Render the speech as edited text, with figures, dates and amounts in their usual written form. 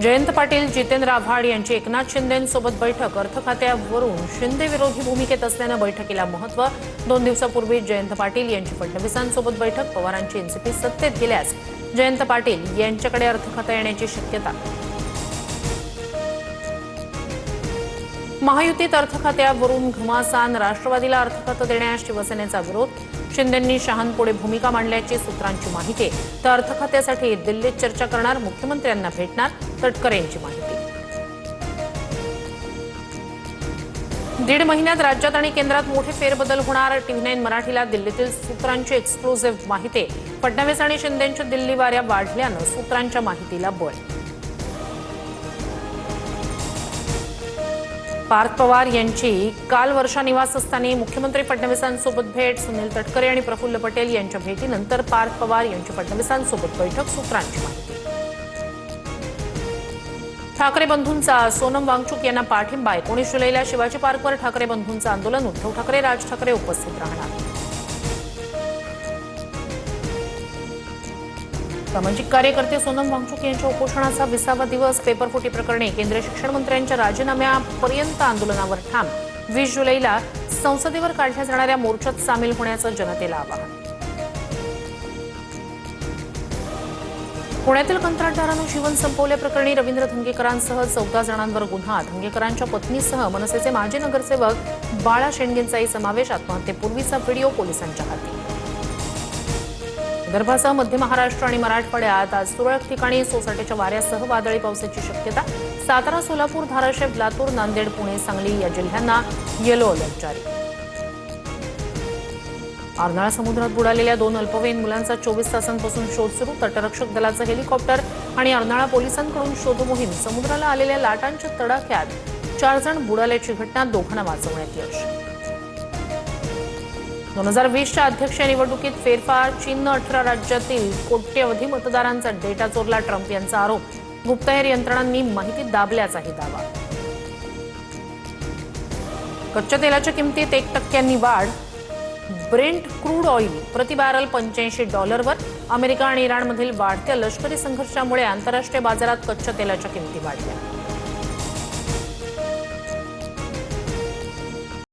जयंत पाटील, जितेंद्र आव्हाड यांची एकनाथ शिंदेंसोबत बैठक. अर्थ खात्यावरून शिंदे विरोधी भूमिकेत असल्यानं बैठकीला महत्त्व. 2 दिवसापूर्वी जयंत पाटील यांची फडणवीसांसोबत बैठक. पवारांची एनसीपी सत्तेत गेल्यास जयंत पाटील यांच्याकडे अर्थ खातं येण्याची शक्यता. महायुतीत अर्थ खात्यावरून घमासान. राष्ट्रवादीला अर्थ खातं देण्यास शिवसेनेचा विरोध. शिंदेंनी शहांपुढे भूमिका मांडल्याची सूत्रांची माहिती. तर अर्थ खात्यासाठी दिल्लीत चर्चा करणार, मुख्यमंत्र्यांना भेटणार, तटकरेंची माहिती. 1.5 महिन्यात राज्यात आणि केंद्रात मोठे फेरबदल होणार. TV9 मराठीला दिल्लीतील सूत्रांची एक्सक्लुझिव्ह माहिती. फडणवीस आणि शिंदेंच्या दिल्ली वाऱ्या वाढल्यानं सूत्रांच्या माहितीला बळ. पार्थ पवार यांची काल वर्षा निवासस्थानी मुख्यमंत्री फडणवीसांसोबत भेट. सुनील तटकरे आणि प्रफुल्ल पटेल यांच्या भेटीनंतर पार्थ पवार यांची फडणवीसांसोबत बैठक. सूत्रांची माहिती. ठाकरे बंधूंचा सोनम वांगचुक यांना पाठिंबा. 19 जुलैला शिवाजी पार्कवर ठाकरे बंधूंचं आंदोलन. उद्धव ठाकरे, राज ठाकरे उपस्थित राहणार. सामाजिक कार्यकर्ते सोनम वांगचुक यांच्या उपोषणाचा 20वा दिवस. पेपरफुटी प्रकरणी केंद्रीय शिक्षण मंत्र्यांच्या राजीनाम्यापर्यंत आंदोलनावर ठाम. 20 जुलैला संसदेवर काढल्या जाणाऱ्या मोर्चात सामील होण्याचं जनतेला आवाहन. पुण्यातील कंत्राटदारानं जीवन संपवल्याप्रकरणी रवींद्र धंगेकरांसह 14 जणांवर गुन्हा. धंगेकरांच्या पत्नीसह मनसेचे माजी नगरसेवक बाळा शेंडगेंचाही समावेश. आत्महत्येपूर्वीचा व्हिडिओ पोलिसांच्या हाती. विदर्भासह मध्य महाराष्ट्र आणि मराठवाड्यात आज तुरळक ठिकाणी सोसाट्याच्या वाऱ्यासह वादळी पावसाची शक्यता. सातारा, सोलापूर, धाराशिव, लातूर, नांदेड, पुणे, सांगली या जिल्ह्यांना येलो अलर्ट जारी. अर्नाळा समुद्रात बुडालेल्या 2 अल्पवयीन मुलांचा 24 तासांपासून शोध सुरू. तटरक्षक दलाचं हेलिकॉप्टर आणि अर्नाळा पोलिसांकडून शोध मोहीम. समुद्राला आलेल्या लाटांच्या तडाख्यात 4 जण बुडाल्याची घटना. दोघांना वाचवण्यात यश. 2020च्या अध्यक्षीय निवडणुकीत फेरफार. चीननं 18 राज्यातील कोट्यवधी मतदारांचा डेटा चोरला. ट्रम्प यांचा आरोप. गुप्तहेर यंत्रणांनी माहिती दाबल्याचाही दावा. कच्च्या तेलाच्या किमतीत 1% वाढ. ब्रेंट क्रूड ऑइल प्रति बॅरल $85 अमेरिका आणि इराणमधील वाढत्या लष्करी संघर्षामुळे आंतरराष्ट्रीय बाजारात कच्च्या तेलाच्या किमती वाढल्या.